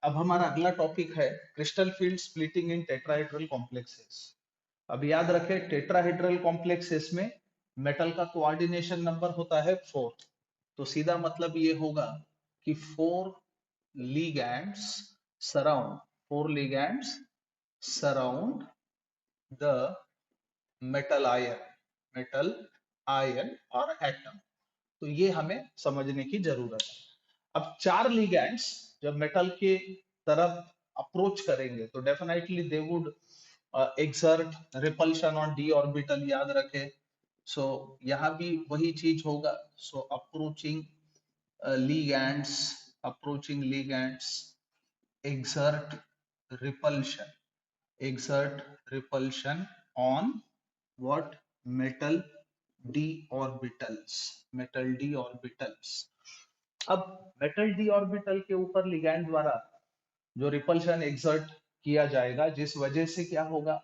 अब हमारा अगला टॉपिक है क्रिस्टल फील्ड स्प्लिटिंग इन टेट्राहेड्रल कॉम्प्लेक्सेस। अब याद रखें टेट्राहेड्रल कॉम्प्लेक्सेस में मेटल का कोऑर्डिनेशन नंबर होता है 4। तो सीधा मतलब ये होगा कि 4 ligands surround 4 ligands surround the metal ion और एटम। तो ये हमें समझने की जरूरत है। अब 4 ligands जब मेटल के तरफ अप्रोच करेंगे तो definitely they would exert repulsion on D orbital, याद रखें। सो यहाँ भी वही चीज होगा। सो ligands approaching ligands exert repulsion exert repulsion on what? Metal d orbitals. अब मेटल डी ऑर्बिटल के ऊपर लिगैंड द्वारा जो रिपल्शन एक्सर्ट किया जाएगा, जिस वजह से क्या होगा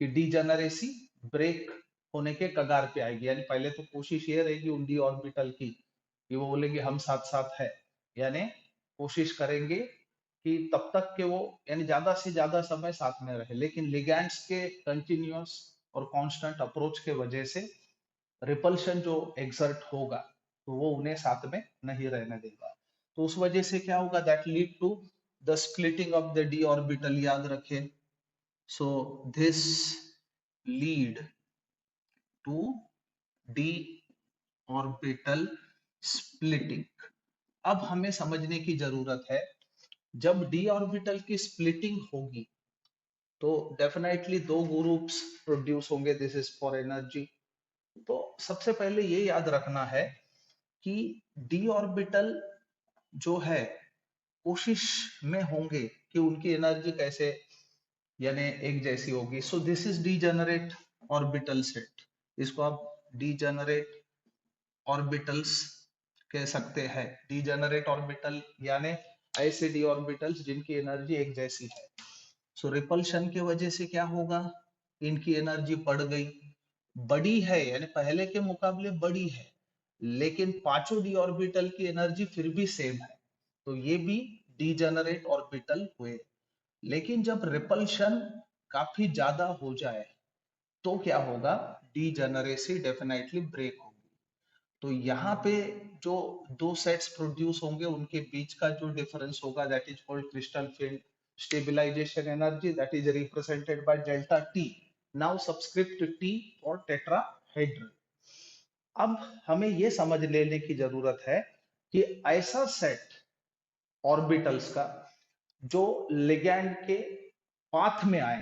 कि डीजेनरेसी ब्रेक होने के कगार पे आएगी। यानी पहले तो कोशिश ये रहेगी उन डी ऑर्बिटल की कि वो बोलेंगे हम साथ साथ है, यानी कोशिश करेंगे कि तब तक के वो यानी ज्यादा से ज्यादा समय साथ में रहे। लेकिन लिगैंड्स के कंटिन्यूअस और कांस्टेंट अप्रोच के वजह से रिपल्शन जो एक्सर्ट होगा तो वो उन्हें साथ में नहीं रहने देगा। तो उस वजह से क्या होगा? That lead to the splitting of the d orbital, याद रखें। So this lead to d orbital splitting. अब हमें समझने की जरूरत है, जब डी ऑर्बिटल की स्प्लिटिंग होगी तो डेफिनेटली दो ग्रुप्स प्रोड्यूस होंगे। This is for energy. तो सबसे पहले ये याद रखना है कि डी ऑर्बिटल जो है कोशिश में होंगे कि उनकी एनर्जी कैसे यानी एक जैसी होगी। सो this is degenerate orbital set. इसको आप डीजेनरेट ऑर्बिटल्स कह सकते हैं। डीजेनरेट ऑर्बिटल यानी ऐसे डी ऑर्बिटल्स जिनकी एनर्जी एक जैसी है। सो रिपल्शन की वजह से क्या होगा? इनकी एनर्जी बढ़ गई, बड़ी है यानी पहले के मुकाबले बड़ी है, लेकिन पांचों डी ऑर्बिटल की एनर्जी फिर भी सेम है। तो ये भी डीजेनरेट ऑर्बिटल हुए। लेकिन जब रिपल्शन काफी ज्यादा हो जाए तो क्या होगा? डीजेनरेसी डेफिनेटली ब्रेक होगी। तो यहाँ पे जो दो सेट्स प्रोड्यूस होंगे उनके बीच का जो डिफरेंस होगा that is called crystal field stabilisation energy, that is represented by delta T. Now subscript T for tetrahedral. अब हमें यह समझ लेने की जरूरत है कि ऐसा सेट ऑर्बिटल्स का जो लिगैंड के पाथ में आए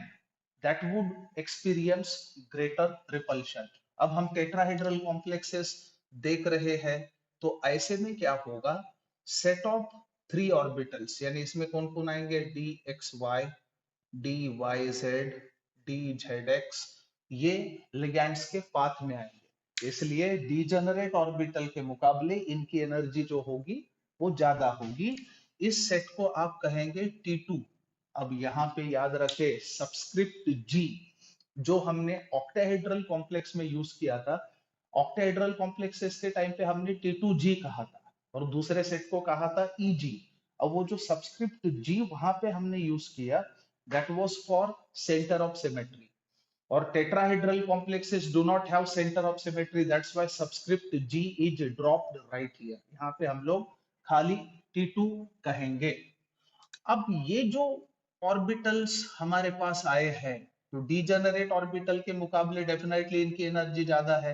that would experience greater repulsion. अब हम टेट्राहेड्रल कॉम्प्लेक्सेस देख रहे हैं, तो ऐसे में क्या होगा? सेट ऑफ 3 ऑर्बिटल्स, यानी इसमें कौन कौन आएंगे? D x y, d y z, d z x, ये लिगैंड्स के पाथ में आएंगे। इसलिए डीजेनरेट ऑर्बिटल के मुकाबले इनकी एनर्जी जो होगी वो ज्यादा होगी। इस सेट को आप कहेंगे T2। अब यहाँ पे याद रखे सबस्क्रिप्ट G जो हमने ऑक्टाहेड्रल कॉम्प्लेक्स में यूज किया था। ऑक्टाहेड्रल कॉम्प्लेक्सेस के टाइम पे हमने T2G कहा था और दूसरे सेट को कहा था EG। अब वो जो सबस्क्रिप्ट G वहां पे हमने यूज किया that was for centre of symmetry, और tetrahedral complexes do not have center of symmetry, that's why subscript G is dropped right here। यहाँ पे हम लोग खाली T2 कहेंगे। अब ये जो ऑर्बिटल्स हमारे पास आए हैं तो डीजेनरेट ऑर्बिटल के मुकाबले डेफिनेटली इनकी एनर्जी ज्यादा है।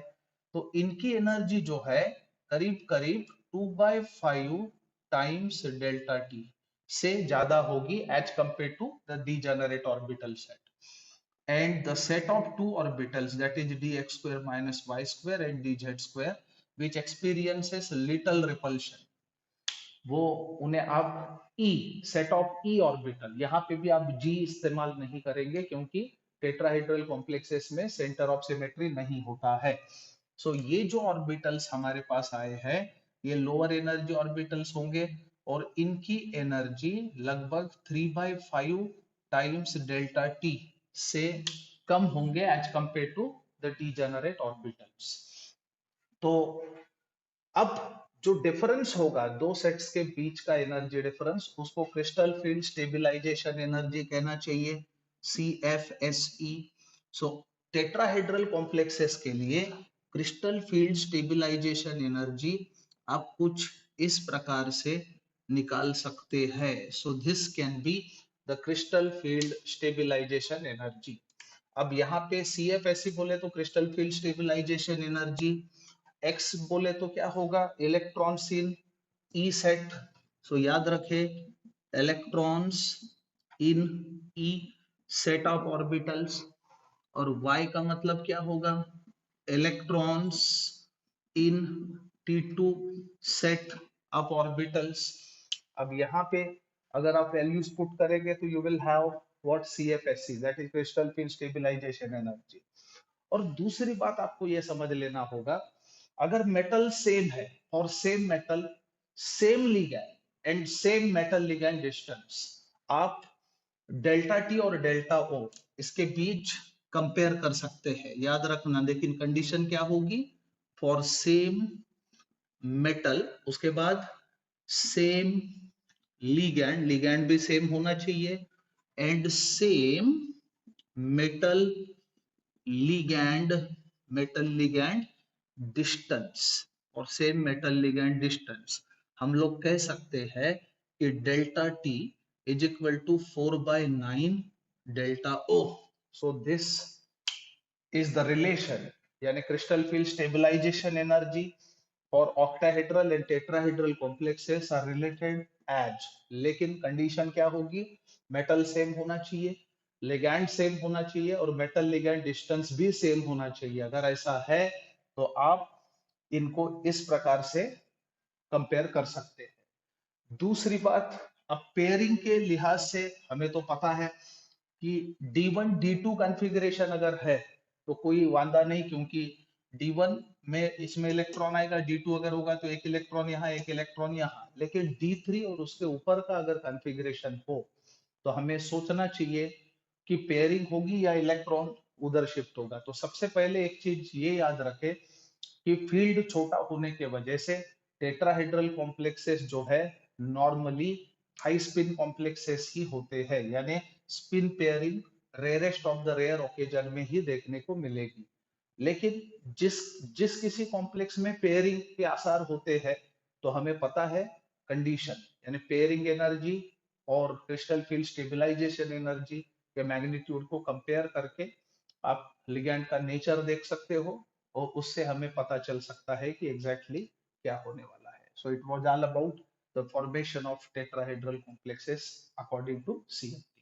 तो इनकी एनर्जी जो है करीब करीब 2/5 टाइम्स डेल्टा टी से ज्यादा होगी as compare to the degenerate orbital set. And the set of two orbitals, that is dx square minus y square and dz square, which experiences little repulsion, वो उन्हें आप E set of E orbital, यहाँ पे भी आप G इस्तेमाल नहीं करेंगे क्योंकि टेट्राहेड्रल कॉम्प्लेक्सेस में सेंटर ऑफ सिमेट्री नहीं होता है। सो ये जो ऑर्बिटल्स हमारे पास आए हैं ये लोअर एनर्जी ऑर्बिटल्स होंगे और इनकी एनर्जी लगभग 3/5 टाइम्स डेल्टा टी से कम होंगे as compare to the degenerate orbitals. तो अब जो डिफरेंस होगा दो सेट्स के बीच का एनर्जी डिफरेंस, उसको क्रिस्टल फील्ड स्टेबलाइजेशन एनर्जी कहना चाहिए, CFSE। सो टेट्राहेड्रल कॉम्प्लेक्सेस के लिए क्रिस्टल फील्ड स्टेबलाइजेशन एनर्जी आप कुछ इस प्रकार से निकाल सकते हैं। So this can be the crystal field stabilisation energy. अब यहाँ पे CFSE बोले तो crystal field stabilisation energy, x बोले तो क्या होगा, electrons in e set. So याद रखे electrons in e set of orbitals, और y का मतलब क्या होगा, electrons in T2 set of orbitals. अब यहाँ पे अगर आप वैल्यूज पुट करेंगे तो you will have what, CFSE, that is crystal field stabilisation energy. और दूसरी बात आपको यह समझ लेना होगा, अगर मेटल सेम है और same metal same ligand and same metal ligand distance, आप डेल्टा टी और डेल्टा ओ इसके बीच कंपेयर कर सकते हैं, याद रखना। लेकिन कंडीशन क्या होगी, फॉर सेम मेटल, उसके बाद सेम लिगैंड, लिगैंड भी सेम होना चाहिए, and same metal ligand, metal ligand distance, और सेम मेटल लिगैंड डिस्टेंस। हम लोग कह सकते हैं कि delta t is equal to 4/9 delta o. So this is the relation, यानी क्रिस्टल फील्ड स्टेबलाइजेशन एनर्जी और octahedral and tetrahedral complexes are related as, लेकिन कंडीशन क्या होगी, मेटल सेम होना चाहिए, लिगैंड सेम होना चाहिए, और मेटल लिगैंड डिस्टेंस भी सेम होना चाहिए। अगर ऐसा है तो आप इनको इस प्रकार से कंपेयर कर सकते हैं। दूसरी बात, अब पेयरिंग के लिहाज से हमें तो पता है कि D1 D2 कॉन्फ़िगरेशन अगर है तो कोई वांदा नहीं, क्योंकि D1 में इसमें इलेक्ट्रॉन आएगा, D2 अगर होगा तो एक इलेक्ट्रॉन यहाँ एक इलेक्ट्रॉन यहाँ। लेकिन D3 और उसके ऊपर का अगर कॉन्फ़िगरेशन हो तो हमें सोचना चाहिए कि पेयरिंग होगी या इलेक्ट्रॉन उधर शिफ्ट होगा। तो सबसे पहले एक चीज ये याद रखे कि फील्ड छोटा होने के वजह से टेट्राहेड्रल कॉम्प्लेक्सेस जो है नॉर्मली हाई स्पिन कॉम्प्लेक्सेस ही होते हैं, यानी spin pairing rarest of the rare occasion में ही देखने को मिलेगी। लेकिन जिस जिस किसी कॉम्प्लेक्स में पेयरिंग के आसार होते हैं तो हमें पता है कंडीशन, यानी पेयरिंग एनर्जी और क्रिस्टल फील्ड स्टेबलाइजेशन एनर्जी के मैग्नीट्यूड को कंपेयर करके आप लिगैंड का नेचर देख सकते हो, और उससे हमें पता चल सकता है कि एग्जैक्टली क्या होने वाला है। So it was all about the formation of tetrahedral complexes according to CFT.